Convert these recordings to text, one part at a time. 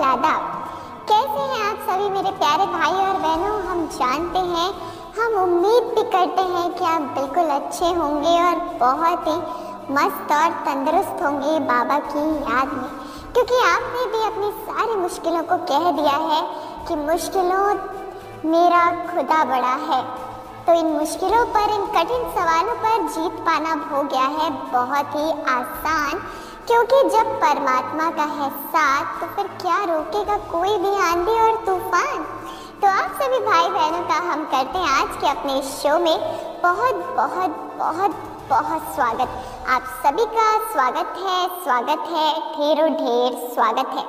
दादा। कैसे हैं आप सभी मेरे प्यारे भाई और बहनों। हम जानते हैं, हम उम्मीद भी करते हैं कि आप बिल्कुल अच्छे होंगे और बहुत ही मस्त और तंदुरुस्त होंगे बाबा की याद में, क्योंकि आपने भी अपनी सारी मुश्किलों को कह दिया है कि मुश्किलों मेरा खुदा बड़ा है। तो इन मुश्किलों पर, इन कठिन सवालों पर जीत पाना हो गया है बहुत ही आसान, क्योंकि जब परमात्मा का है साथ तो फिर क्या रोकेगा कोई भी आंधी और तूफान। तो आप सभी भाई बहनों का हम करते हैं आज के अपने इस शो में बहुत बहुत बहुत बहुत स्वागत। आप सभी का स्वागत है, ढेरों ढेर स्वागत है।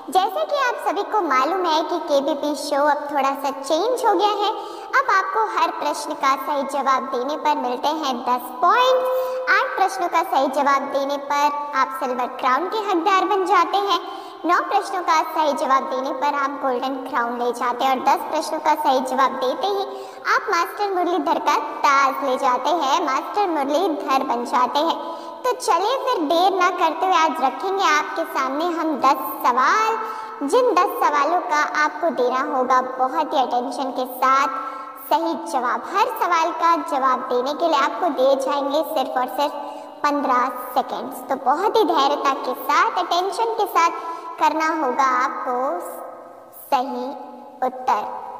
जैसे कि आप सभी को मालूम है कि केबीपी शो अब थोड़ा सा चेंज हो गया है। अब आपको हर प्रश्न का सही जवाब देने पर मिलते हैं 10 पॉइंट्स। 8 प्रश्नों का सही जवाब देने पर आप सिल्वर क्राउन के हकदार बन जाते हैं। 9 प्रश्नों का सही जवाब देने पर आप गोल्डन क्राउन ले जाते हैं और 10 प्रश्नों का सही जवाब देते ही आप मास्टर मुरलीधर का ताज ले जाते हैं, मास्टर मुरलीधर बन जाते हैं। तो चलिए फिर देर ना करते हुए आज रखेंगे आपके सामने हम 10 सवाल, जिन 10 सवालों का आपको देना होगा बहुत ही अटेंशन के साथ सही जवाब। हर सवाल का जवाब देने के लिए आपको दिए जाएंगे सिर्फ और सिर्फ 15 सेकेंड्स। तो बहुत ही धैर्यता के साथ, अटेंशन के साथ करना होगा आपको सही उत्तर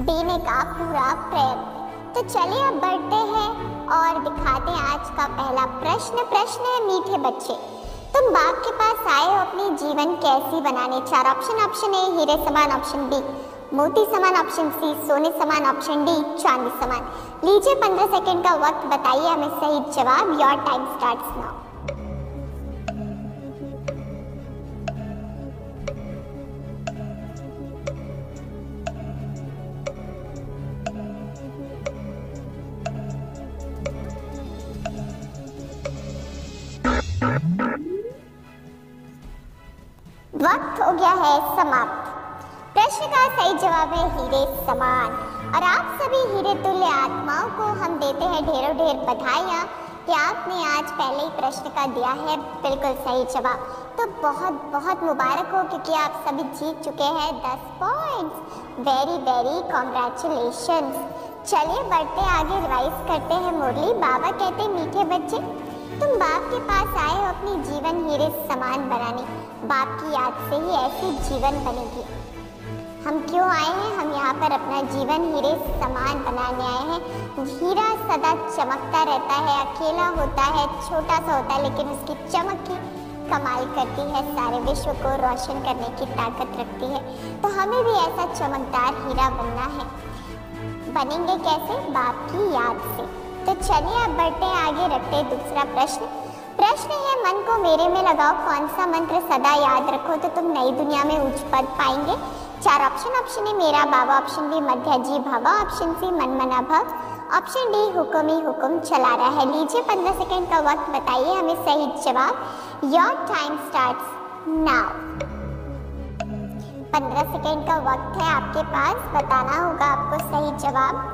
देने का पूरा प्रयत्न। तो चलिए अब बढ़ते हैं और दिखाते हैं आज का पहला प्रश्न। प्रश्न है, मीठे बच्चे, तुम बाप के पास आए हो अपनी जीवन कैसी बनाने। 4 ऑप्शन। ऑप्शन ए हीरे समान, ऑप्शन बी मोती समान, ऑप्शन सी सोने समान, ऑप्शन डी चांदी समान। लीजिए 15 सेकंड का वक्त, बताइए हमें सही जवाब। Your time starts now. वक्त हो गया है समाप्त। प्रश्न का सही जवाब है हीरे समान। और आप सभी हीरे तुल्य आत्माओं को हम देते हैं ढेरों ढेर बधाइयाँ कि आपने आज पहले ही प्रश्न का दिया है बिल्कुल सही जवाब। तो बहुत बहुत मुबारक हो, क्योंकि आप सभी जीत चुके हैं 10 पॉइंट्स। Very very congratulations. चलिए बढ़ते आगे, रिवाइज करते हैं मुरली। बाबा कहते हैं, मीठे बच्चे, तुम बाप के पास आए हो अपनी जीवन हीरे समान बनाने। बाप की याद से ही ऐसी जीवन बनेगी। हम क्यों आए हैं? हम यहाँ पर अपना जीवन हीरे समान बनाने आए हैं। हीरा सदा चमकता रहता है, अकेला होता है, छोटा सा होता है, लेकिन उसकी चमक ही कमाल करती है, सारे विश्व को रोशन करने की ताकत रखती है। तो हमें भी ऐसा चमकदार हीरा बनना है। बनेंगे कैसे? बाप की याद से। तो चलिए अब बढ़ते हैं आगे, रखते हैं दूसरा प्रश्न। प्रश्न है, मन को मेरे में लगाओ, कौन सा मंत्र सदा याद रखो तो तुम नई दुनिया में उच्च पद पाएंगे। 4 ऑप्शन। ऑप्शन ए मेरा बाबा, ऑप्शन बी मध्य जी भवा, ऑप्शन सी मन मना भव, ऑप्शन डी हुक्म ही हुक्म चला रहा है। लीजिए 15 सेकंड का वक्त, बताइए हमें सही जवाब। Your time starts now. 15 second का वक्त है आपके पास, बताना होगा आपको सही जवाब।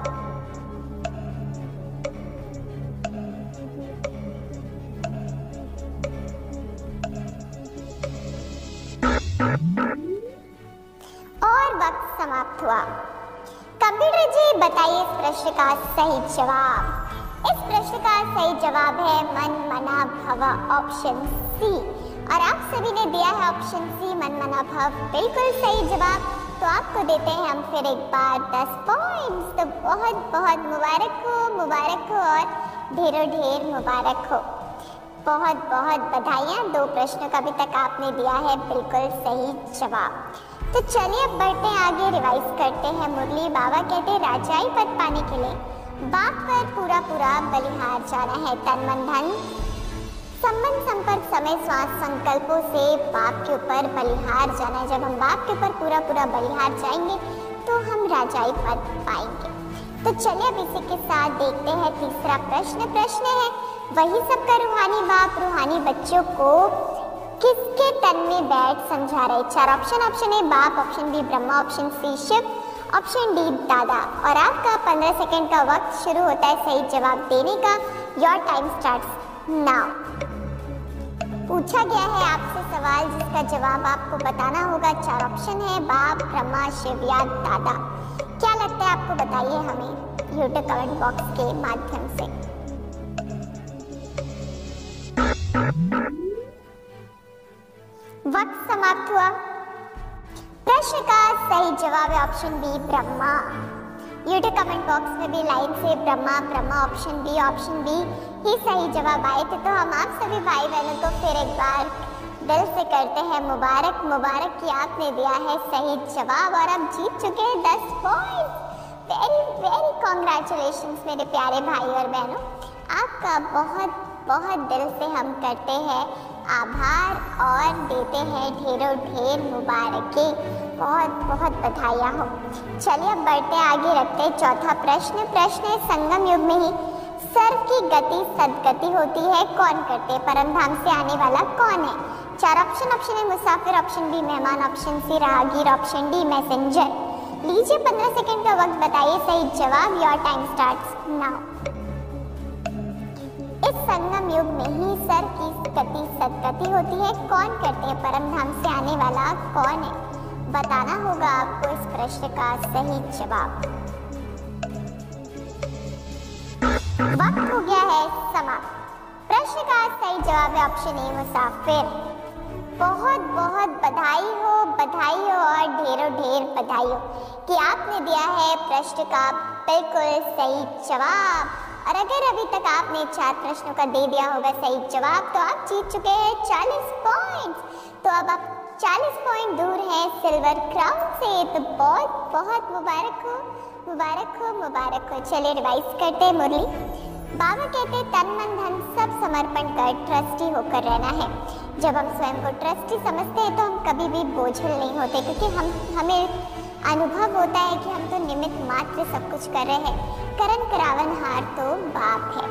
और वक्त समाप्त हुआ। कंप्यूटर जी बताइए इस प्रश्न का सही जवाब। इस प्रश्न का सही जवाब है मन मना भव, ऑप्शन सी। और आप सभी ने दिया है ऑप्शन सी मन मना भव, बिल्कुल सही जवाब। तो आपको देते हैं हम फिर एक बार 10 पॉइंट्स। तो बहुत बहुत मुबारक हो और ढेरों ढेर मुबारक हो। बहुत बहुत बधाइयाँ। 2 प्रश्नों का अभी तक आपने दिया है बिल्कुल सही जवाब। तो चलिए अब बढ़ते हैं आगे, रिवाइज करते हैं मुरली। बाबा कहते हैं, राजाई पद पाने के लिए बाप पर पूरा पूरा बलिहार जाना है। तन मन धन संबंध संपर्क समय श्वास संकल्पों से बाप के ऊपर बलिहार जाना है। जब हम बाप के ऊपर पूरा पूरा बलिहार जाएंगे तो हम राजाई पद पाएंगे। तो चलिए अब इसी के साथ देखते हैं तीसरा प्रश्न। प्रश्न है, वही सबका रूहानी बाप रूहानी बच्चों को किसके तन में बैठ समझा रहे। 4 ऑप्शन। ऑप्शन ए बाप, option B Brahma, option C Shiv, option D दादा। और आपका 15 सेकंड का वक्त शुरू होता है सही जवाब देने का। Your time starts now. पूछा गया है आपसे सवाल जिसका जवाब आपको बताना होगा। 4 ऑप्शन है, बाप, ब्रह्मा, शिव या दादा। क्या लगता है आपको? बताइए हमें यूट्यूब कमेंट बॉक्स के माध्यम से। वक्त समाप्त हुआ। प्रश्न का सही जवाब है option B, Brahma. YouTube comment box में भी लाइन से ब्रह्मा ब्रह्मा ऑप्शन बी ही सही जवाब आए थे। तो हम आप सभी भाई बहनों को फिर एक बार दिल से करते हैं मुबारक। मुबारक कि आपने दिया है सही जवाब और आप जीत चुके हैं 10 पॉइंट। वेरी वेरी कॉन्ग्रेचुलेशंस मेरे प्यारे भाई और बहनों। आपका बहुत बहुत दिल से हम करते हैं आभार और देते हैं ढेरों ढेर मुबारकें। बहुत बहुत बधाइयाँ हो। चलिए अब बढ़ते आगे, रखते हैं चौथा प्रश्न। प्रश्न है, संगम युग में ही सर्व की गति सदगति होती है, कौन करते? परमधाम से आने वाला कौन है? 4 ऑप्शन। ऑप्शन ए मुसाफिर, ऑप्शन बी मेहमान, ऑप्शन सी राहगीर, ऑप्शन डी मैसेंजर। लीजिए 15 सेकंड का वक्त, बताइए सही जवाब। Your time starts now. इस संगम युग में ही सर्व की गति सदगति होती है, कौन करते हैं? परमधाम से आने वाला कौन है? बताना होगा आपको इस प्रश्न का सही जवाब। वक्त हो गया है समाप्त। प्रश्न का सही जवाब है ऑप्शन ए मुसाफिर। बहुत बहुत बधाई हो और ढेरों ढेर बधाई हो कि आपने दिया है प्रश्न का बिल्कुल सही जवाब। और अगर अभी तक आपने 4 प्रश्नों का दे दिया होगा सही जवाब तो आप जीत चुके हैं 40 पॉइंट्स। तो अब आप 40 पॉइंट दूर हैं सिल्वर क्राउन से। तो बहुत बहुत मुबारक हो, मुबारक हो, मुबारक हो। चलिए रिवाइज करते हैं मुरली। बाबा कहते हैं तन मन धन सब समर्पण कर ट्रस्टी होकर रहना है। जब हम स्वयं को ट्रस्टी समझते हैं तो हम कभी भी बोझिल नहीं होते, क्योंकि हमें अनुभव होता है कि हम तो निमित्त मात्र सब कुछ कर रहे हैं। करण करावन हार तो बाप है।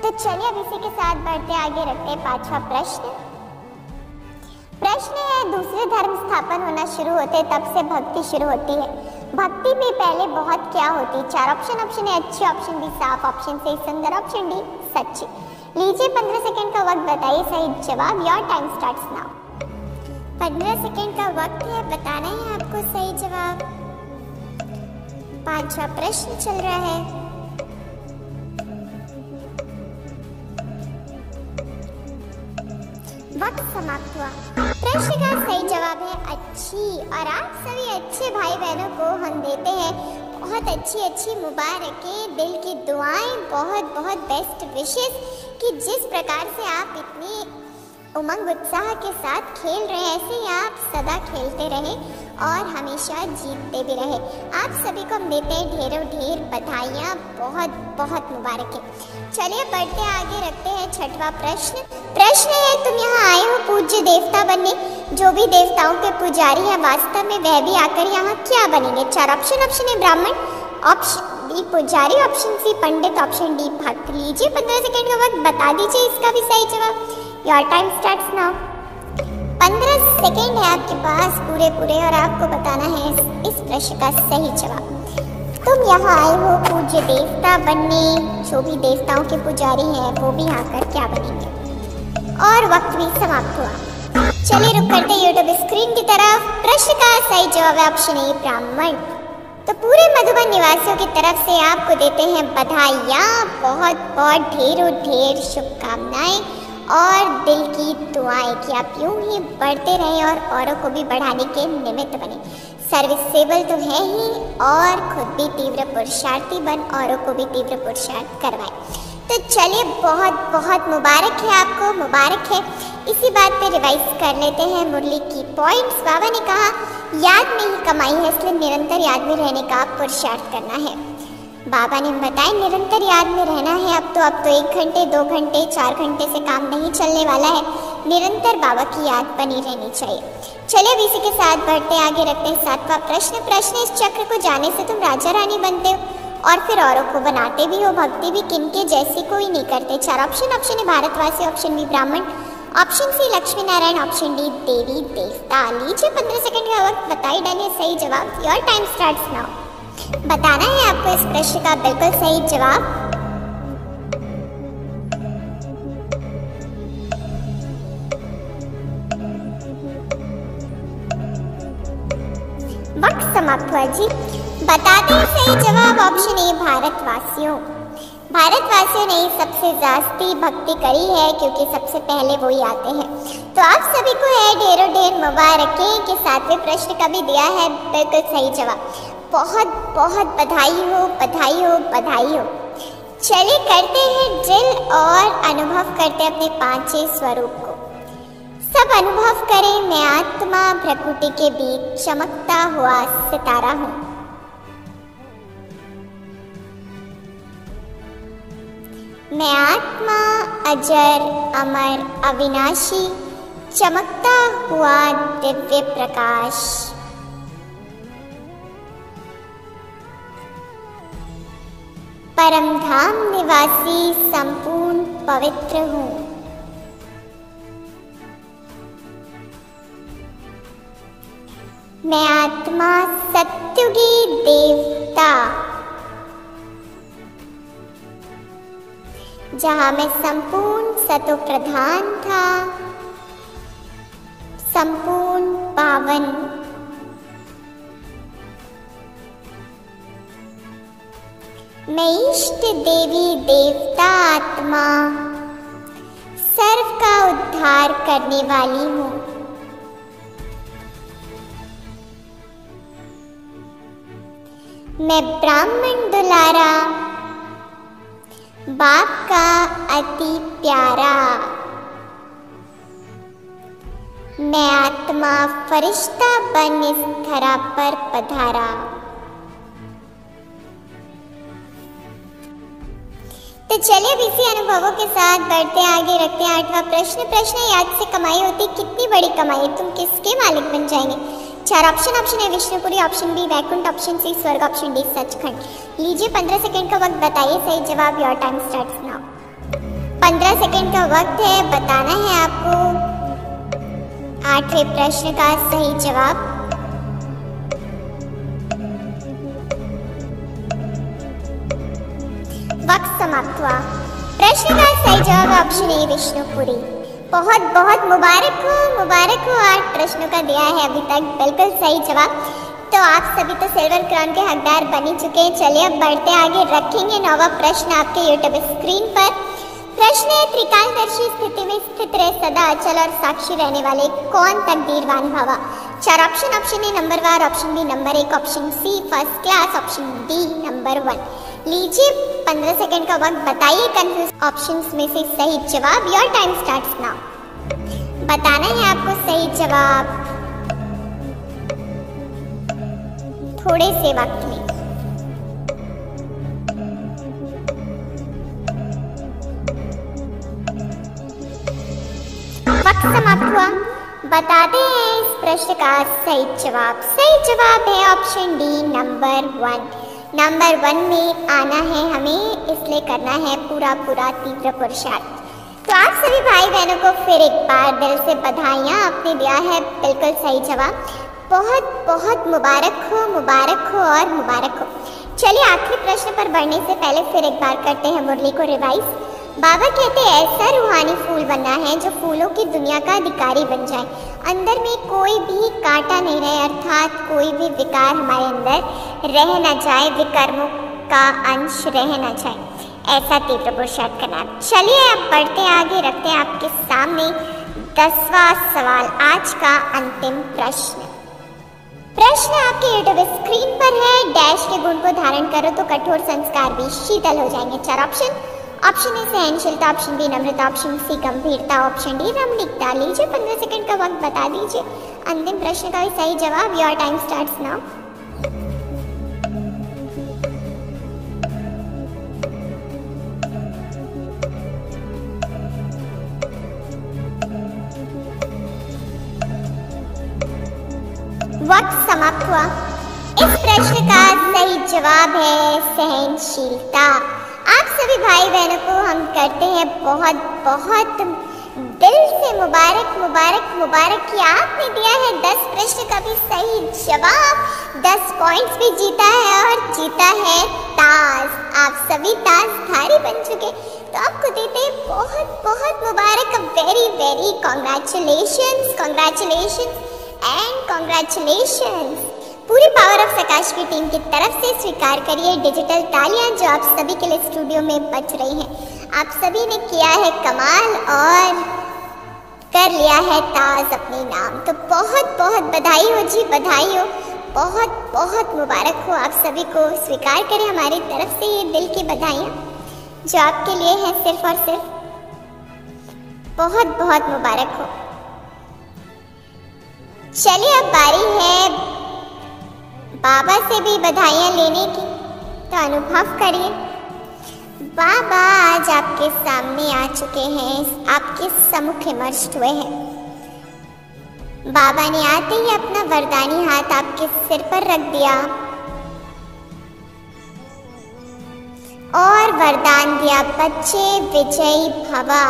तो चलिए अब इसी के साथ बढ़ते आगे, रखते हैं 5वां प्रश्न। प्रश्न है, दूसरे धर्म स्थापन होना शुरू होते तब से भक्ति शुरू होती है। भक्ति में पहले बहुत क्या होती? 4 ऑप्शन। ऑप्शन ए अच्छी, ऑप्शन बी साफ, ऑप्शन सी सुंदर, ऑप्शन डी सच्ची। लीजिए 15 सेकंड का वक्त, बताइए सही जवाब। Your time starts now. 15 second का वक्त है, बताना है आपको सही जवाब। 5वां प्रश्न चल रहा है। वक्त समाप्त हुआ। प्रश्न का सही जवाब है अच्छी। और आप सभी अच्छे भाई बहनों को हम देते हैं बहुत अच्छी अच्छी मुबारकें, दिल की दुआएं, बहुत बहुत बेस्ट विशेस कि जिस प्रकार से आप इतनी उमंग उत्साह के साथ खेल रहे हैं, ऐसे ही आप सदा खेलते रहें और हमेशा जीतते भी रहे। आप सभी को हम देते हैं ढेरों ढेर बधाइयाँ, बहुत बहुत मुबारकें। चलिए बढ़ते आगे, रखते हैं 6वां प्रश्न। प्रश्न है, तुम यहाँ आए हो पूज्य देवता बनने, जो भी देवताओं के पुजारी हैं वास्तव में वह भी आकर यहाँ क्या बनेंगे? 4 ऑप्शन। ऑप्शन ए ब्राह्मण, ऑप्शन बी पुजारी, ऑप्शन सी पंडित, ऑप्शन डी भक्त। लीजिए 15 सेकंड का वक्त, बता दीजिए इसका भी सही जवाब। Your time starts now. 15 second है आपके पास पूरे और आपको बताना है इस प्रश्न का सही जवाब। तुम यहाँ आए हो पूज्य देवता बनने, जो भी देवताओं के पुजारी हैं वो भी आकर क्या बनेंगे? और वक्त भी समाप्त हुआ। चलिए रुक करते यूट्यूब स्क्रीन की तरफ। प्रश्न का सही जवाब है ऑप्शन ए ब्राह्मण। तो पूरे मधुबन निवासियों की तरफ से आपको देते हैं बधाइयाँ, बहुत बहुत ढेरों ढेर शुभकामनाएं और दिल की दुआएं कि आप यूं ही बढ़ते रहें और औरों को भी बढ़ाने के निमित्त बने। सर्विसेबल तो है ही और खुद भी तीव्र पुरुषार्थी बन औरों को भी तीव्र पुरुषार्थ करवाए। तो चलिए बहुत बहुत मुबारक है आपको, मुबारक है। इसी बात पे रिवाइज कर लेते हैं मुरली की पॉइंट्स। बाबा ने कहा याद में ही कमाई है, इसलिए निरंतर याद में रहने का पुरुषार्थ करना है। बाबा ने बताया निरंतर याद में रहना है। अब तो 1 घंटे 2 घंटे 4 घंटे से काम नहीं चलने वाला है, निरंतर बाबा की याद बनी रहनी चाहिए। चलिए अब इसी के साथ बढ़ते आगे, रखते हैं 7वां प्रश्न। प्रश्न, इस चक्र को जाने से तुम राजा रानी बनते हो और फिर औरों को बनाते भी हो। भक्ति भी किनके जैसी कोई नहीं करते। 4 ऑप्शन। ऑप्शन ए भारतवासी, ऑप्शन बी ब्राह्मण, option C Lakshmi Narayan, option D देवी देवता। लीजिए 15 सेकंड का वक्त, बताइए डालिए सही जवाब। Your time starts now. बताना है आपको इस प्रश्न का बिल्कुल सही जवाब। वक्त समाप्त हुआ जी। बताते हैं सही जवाब ऑप्शन ए भारतवासियों। भारतवासियों ने सबसे जास्ती भक्ति करी है क्योंकि सबसे पहले वो ही आते हैं। तो आप सभी को है ढेरों ढेर मुबारकें कि 7वें प्रश्न का भी दिया है बिल्कुल सही जवाब। बहुत बहुत बधाई हो, बधाई हो, बधाई हो। चलिए करते हैं ड्रिल और अनुभव करते हैं अपने 5 स्वरूप को। सब अनुभव करें, मैं आत्मा प्रकृति के बीच चमकता हुआ सितारा हूँ। मैं आत्मा अजर अमर अविनाशी चमकता हुआ दिव्य प्रकाश। परम धाम निवासी संपूर्ण पवित्र हूँ। मैं आत्मा सत्युगी देवता, जहाँ मैं संपूर्ण सतो प्रधान था, संपूर्ण पावन। मैं इष्ट देवी देवता आत्मा सर्व का उद्धार करने वाली हूँ। मैं ब्राह्मण दुलारा, बाप का अति प्यारा। मैं आत्मा फरिश्ता बन इस धरा पर पधारा। तो चलिए अब इसी अनुभवों के साथ बढ़ते आगे, रखते हैं 8वां प्रश्न। प्रश्न याद से कमाई होती कितनी बड़ी कमाई, तुम किसके मालिक बन जाएंगे? 4 option. Option A Vishnupuri, option B Vaikunth, option C स्वर्ग, ऑप्शन डी सचखंड। लीजिए 15 सेकंड का वक्त, बताइए सही जवाब। Your time starts now. 15 second का वक्त है, बताना है आपको 8वें प्रश्न का सही जवाब। वक्त समाप्त हुआ। प्रश्न का सही जवाब ऑप्शन ए विष्णुपुरी। बहुत बहुत मुबारक हो। 8 प्रश्नों का दिया है अभी तक बिल्कुल सही जवाब। तो आप सभी तो सिल्वर क्राउन के हकदार बन ही चुके हैं। चलिए अब बढ़ते आगे, रखेंगे 9वां प्रश्न आपके यूट्यूब स्क्रीन पर। प्रश्न है त्रिकालदर्शी स्थिति में स्थित रहे, सदा अचल और साक्षी रहने वाले कौन तकदीरवान भावा? 4 ऑप्शन। ऑप्शन ए नंबर वार, option B number 1, option C first class, option D number 1। लीजिए 15 सेकंड का वक्त, बताइए कंफ्यूज ऑप्शंस में से सही जवाब। Your time starts now. बताना है आपको सही जवाब थोड़े से वक्त में। वक्त समाप्त हुआ। बताते हैं इस प्रश्न का सही जवाब। सही जवाब है ऑप्शन डी नंबर 1। नंबर 1 में आना है हमें, इसलिए करना है पूरा तीव्र पुरुषार्थ। तो आप सभी भाई बहनों को फिर एक बार दिल से बधाइयाँ, आपने दिया है बिल्कुल सही जवाब। बहुत बहुत मुबारक हो और मुबारक हो। चलिए आखिरी प्रश्न पर बढ़ने से पहले फिर एक बार करते हैं मुरली को रिवाइज। बाबा कहते हैं ऐसा रूहानी फूल बनना है जो फूलों की दुनिया का अधिकारी बन जाए, अंदर में कोई भी कांटा नहीं रहे, अर्थात कोई भी विकार हमारे अंदर रह न जाए, विकर्मों का अंश रह न जाए, ऐसा तीव्र पुरुषार्थ करना है। चलिए अब बढ़ते आगे, रखते हैं आपके सामने 10वां सवाल, आज का अंतिम प्रश्न। प्रश्न आपके यूट्यूब स्क्रीन पर है। डैश के गुण को धारण करो तो कठोर संस्कार भी शीतल हो जाएंगे। 4 ऑप्शन। ऑप्शन ए सहनशीलता, ऑप्शन बी नम्रता, ऑप्शन सी गंभीरता, ऑप्शन डी रमणीकता। लीजिए 15 सेकंड का वक्त, बता दीजिए अंतिम प्रश्न का भी सही जवाब। Your time starts now. वक्त समाप्त हुआ। इस प्रश्न का सही जवाब है सहनशीलता। आप सभी भाई बहनों को हम करते हैं बहुत बहुत दिल से मुबारक कि आपने दिया है 10 प्रश्न का भी सही जवाब, 10 पॉइंट्स भी जीता है और जीता है ताज। आप सभी ताजधारी बन चुके, तो आपको देते हैं बहुत बहुत मुबारक। Very congratulations and congratulations. पूरी पावर ऑफ सकाश की टीम की तरफ से स्वीकार करिए डिजिटल तालियां जो आप सभी के लिए स्टूडियो में बज रही हैं। आप सभी ने किया है कमाल और कर लिया है ताज अपने नाम। तो बहुत बहुत बधाई हो जी, बधाई हो, बहुत बहुत मुबारक हो आप सभी को। स्वीकार करें हमारी तरफ से ये दिल की बधाइयाँ जो आपके लिए है सिर्फ और सिर्फ। बहुत बहुत मुबारक हो। चलिए अब बारी है बाबा से भी बधाइयाँ लेने की, तो अनुभव करिए। बाबा आज आपके सामने आ चुके हैं, आपके सम्मुख इमर्ज्ड हुए हैं। बाबा ने आते ही अपना वरदानी हाथ आपके सिर पर रख दिया और वरदान दिया, बच्चे विजयी भवा,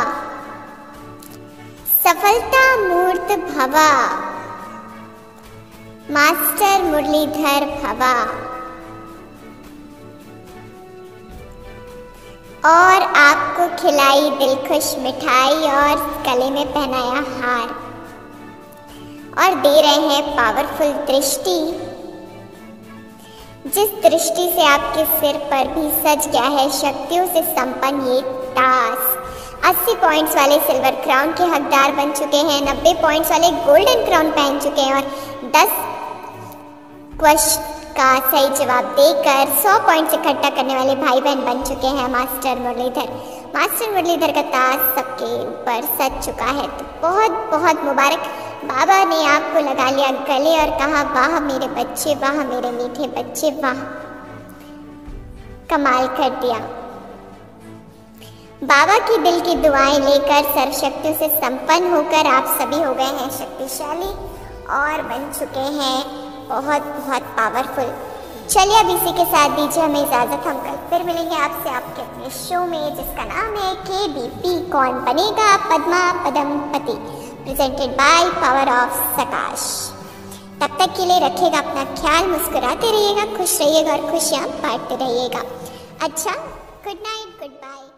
सफलता मूर्त भवा, मास्टर मुरलीधर भवा। और आपको खिलाई दिलखुश मिठाई और गले में पहनाया हार और दे रहे हैं पावरफुल दृष्टि, जिस दृष्टि से आपके सिर पर भी सज गया है शक्तियों से संपन्न ये ताज। 80 पॉइंट्स वाले सिल्वर क्राउन के हकदार बन चुके हैं, 90 पॉइंट्स वाले गोल्डन क्राउन पहन चुके हैं और 10 क्वेश्चन का सही जवाब देकर 100 पॉइंट्स इकट्ठा करने वाले भाई बहन बन चुके हैं मास्टर मुरलीधर। मास्टर मुरलीधर का ताज सबके ऊपर सज चुका है। तो बहुत बहुत मुबारक। बाबा ने आपको लगा लिया गले और कहा, वाह मेरे बच्चे, वाह मेरे मीठे बच्चे, वाह, कमाल कर दिया। बाबा की दिल की दुआएं लेकर सर्वशक्तियों से संपन्न होकर आप सभी हो गए हैं शक्तिशाली और बन चुके हैं बहुत बहुत पावरफुल। चलिए अब इसी के साथ दीजिए हमें इजाज़त। हम कल फिर मिलेंगे आपसे आपके अपने शो में जिसका नाम है KBP कौन बनेगा Padma Padampati, presented by Power of Sakash. तब तक के लिए रखिएगा अपना ख्याल, मुस्कुराते रहिएगा, खुश रहिएगा और खुशियाँ बांटते रहिएगा। अच्छा, गुड नाइट, गुड बाय।